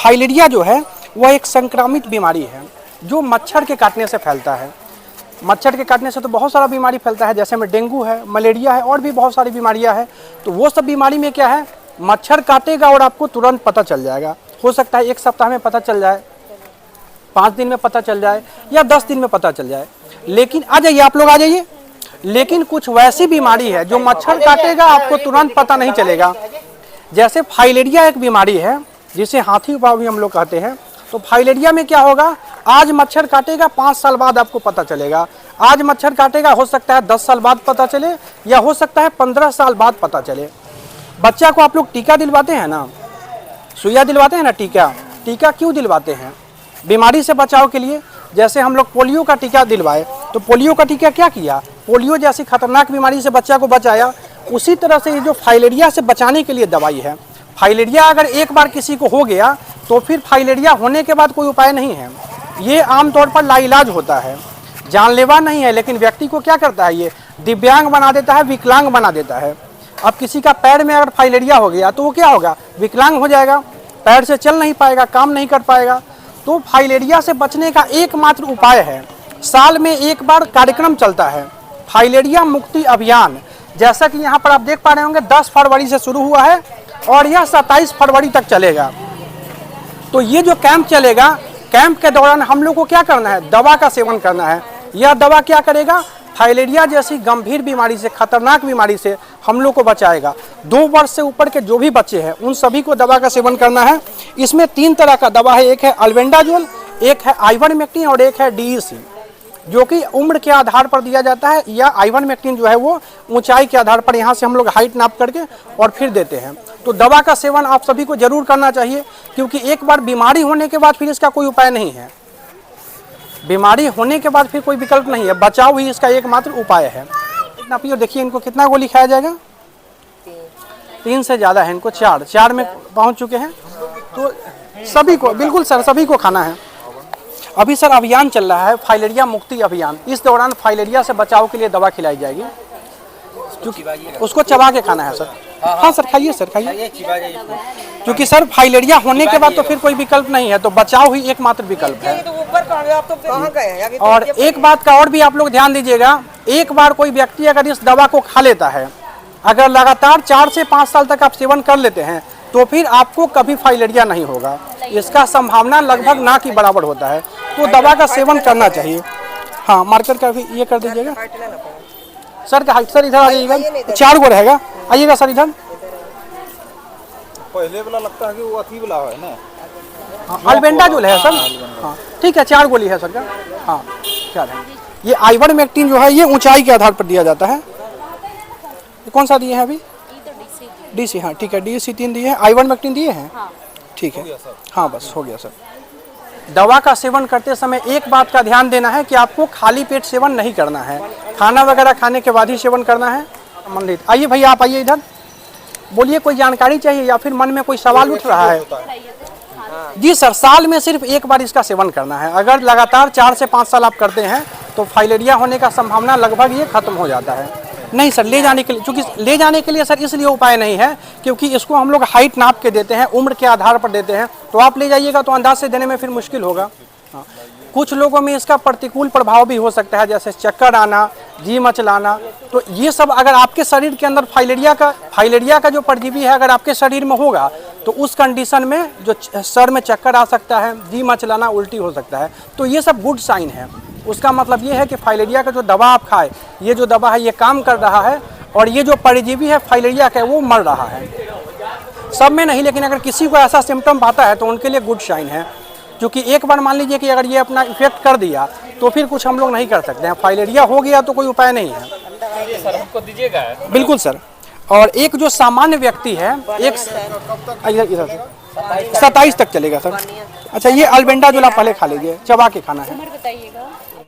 Filaria जो है वह एक संक्रामित बीमारी है जो मच्छर के काटने से फैलता है। मच्छर के काटने से तो बहुत सारा बीमारी फैलता है, जैसे में डेंगू है, मलेरिया है और भी बहुत सारी बीमारियां हैं। तो वो सब बीमारी में क्या है, मच्छर काटेगा और आपको तुरंत पता चल जाएगा। हो सकता है 1 सप्ताह में पता चल जाए, 5 दिन में पता चल जाए या 10 दिन में पता चल जाए। लेकिन आ जाइए, आप लोग आ जाइए। लेकिन कुछ वैसी बीमारी है जो मच्छर काटेगा आपको तुरंत पता नहीं चलेगा। जैसे फाइलेरिया एक बीमारी है जिसे हाथी पाँव भी हम लोग कहते हैं। तो फाइलेरिया में क्या होगा, आज मच्छर काटेगा 5 साल बाद आपको पता चलेगा। आज मच्छर काटेगा, हो सकता है 10 साल बाद पता चले या हो सकता है 15 साल बाद पता चले। बच्चा को आप लोग टीका दिलवाते हैं ना, सुइया दिलवाते हैं ना, टीका क्यों दिलवाते हैं, बीमारी से बचाव के लिए। जैसे हम लोग पोलियो का टीका दिलवाए तो पोलियो का टीका क्या किया, पोलियो जैसी खतरनाक बीमारी से बच्चा को बचाया। उसी तरह से ये जो फाइलेरिया से बचाने के लिए दवाई है। फाइलेरिया अगर एक बार किसी को हो गया तो फिर फाइलेरिया होने के बाद कोई उपाय नहीं है। ये आमतौर पर लाइलाज होता है, जानलेवा नहीं है, लेकिन व्यक्ति को क्या करता है, ये दिव्यांग बना देता है, विकलांग बना देता है। अब किसी का पैर में अगर फाइलेरिया हो गया तो वो क्या होगा, विकलांग हो जाएगा, पैर से चल नहीं पाएगा, काम नहीं कर पाएगा। तो फाइलेरिया से बचने का एकमात्र उपाय है, साल में एक बार कार्यक्रम चलता है, फाइलेरिया मुक्ति अभियान। जैसा कि यहाँ पर आप देख पा रहे होंगे 10 फरवरी से शुरू हुआ है और यह 27 फरवरी तक चलेगा। तो ये जो कैंप चलेगा, कैंप के दौरान हम लोग को क्या करना है, दवा का सेवन करना है। यह दवा क्या करेगा, फाइलेरिया जैसी गंभीर बीमारी से, खतरनाक बीमारी से हम लोग को बचाएगा। 2 वर्ष से ऊपर के जो भी बच्चे हैं उन सभी को दवा का सेवन करना है। इसमें 3 तरह का दवा है, एक है अल्बेंडाजोल, एक है आइवरमेक्टिन और एक है डीईसी, जो कि उम्र के आधार पर दिया जाता है। या आइवरमेक्टिन जो है वो ऊंचाई के आधार पर, यहाँ से हम लोग हाइट नाप करके और फिर देते हैं। तो दवा का सेवन आप सभी को जरूर करना चाहिए, क्योंकि एक बार बीमारी होने के बाद फिर इसका कोई उपाय नहीं है। बीमारी होने के बाद फिर कोई विकल्प नहीं है, बचाव ही इसका एकमात्र उपाय है। इतना पियो, देखिए इनको कितना गोली खाया जाएगा, 3 से ज़्यादा है, इनको 4 में पहुंच चुके हैं। तो सभी को, बिल्कुल सर, सभी को खाना है। अभी सर अभियान चल रहा है, फाइलेरिया मुक्ति अभियान। इस दौरान फाइलेरिया से बचाव के लिए दवा खिलाई जाएगी, उसको चबा के खाना है सर। हाँ सर, खाइए सर, खाइए। क्योंकि सर फाइलेरिया होने के बाद तो फिर कोई विकल्प नहीं है, तो बचाव ही एकमात्र विकल्प है। और एक बात का और भी आप लोग ध्यान दीजिएगा, एक बार कोई व्यक्ति अगर इस दवा को खा लेता है, अगर लगातार 4 से 5 साल तक आप सेवन कर लेते हैं, तो फिर आपको कभी फाइलेरिया नहीं होगा। इसका संभावना लगभग ना के बराबर होता है। तो दवा का सेवन करना चाहिए। हाँ, मार्कर का भी ये कर दीजिएगा सर का। सर इधर आइएगा, 4 गो रहेगा, आइएगा सर इधर। पहले वाला लगता है कि वो अथी वाला है ना, हाँ, अल्बेंडाजोल है सर। हाँ ठीक है, 4 गोली है सर का। हाँ 4 है। ये आइवरमेक्टिन जो है ये ऊंचाई के आधार पर दिया जाता है। कौन सा दिए हैं अभी, डीसी। हाँ ठीक है, डीसी 3 दिए हैं, आइवरमेक्टिन दिए हैं। ठीक है, हाँ बस हो गया सर। दवा का सेवन करते समय एक बात का ध्यान देना है कि आपको खाली पेट सेवन नहीं करना है, खाना वगैरह खाने के बाद ही सेवन करना है। मंदिर आइए भैया, आप आइए इधर, बोलिए कोई जानकारी चाहिए या फिर मन में कोई सवाल उठ रहा है। जी सर, साल में सिर्फ एक बार इसका सेवन करना है। अगर लगातार 4 से 5 साल आप करते हैं तो फाइलेरिया होने का संभावना लगभग ये खत्म हो जाता है। नहीं सर, ले जाने के लिए, चूँकि ले जाने के लिए सर इसलिए उपाय नहीं है क्योंकि इसको हम लोग हाइट नाप के देते हैं, उम्र के आधार पर देते हैं। तो आप ले जाइएगा तो अंदाज से देने में फिर मुश्किल होगा। हाँ, कुछ लोगों में इसका प्रतिकूल प्रभाव भी हो सकता है, जैसे चक्कर आना, जी मचलाना। तो ये सब अगर आपके शरीर के अंदर फाइलेरिया का जो परजीवी है अगर आपके शरीर में होगा तो उस कंडीशन में जो सर में चक्कर आ सकता है, जी मचलाना, उल्टी हो सकता है। तो ये सब गुड साइन है। उसका मतलब ये है कि फाइलेरिया का जो दवा आप खाए, ये जो दवा है ये काम कर रहा है और ये जो परजीवी है फाइलेरिया का वो मर रहा है। सब में नहीं, लेकिन अगर किसी को ऐसा सिम्टम आता है तो उनके लिए गुड साइन है। क्योंकि एक बार मान लीजिए कि अगर ये अपना इफेक्ट कर दिया तो फिर कुछ हम लोग नहीं कर सकते हैं। फाइलेरिया हो गया तो कोई उपाय नहीं है। सर हमको दीजिएगा। बिल्कुल सर। और एक जो सामान्य व्यक्ति है, एक 27 तक चलेगा सर। अच्छा, ये अल्बेंडाजोल आप पहले खा लीजिए, चबा के खाना है।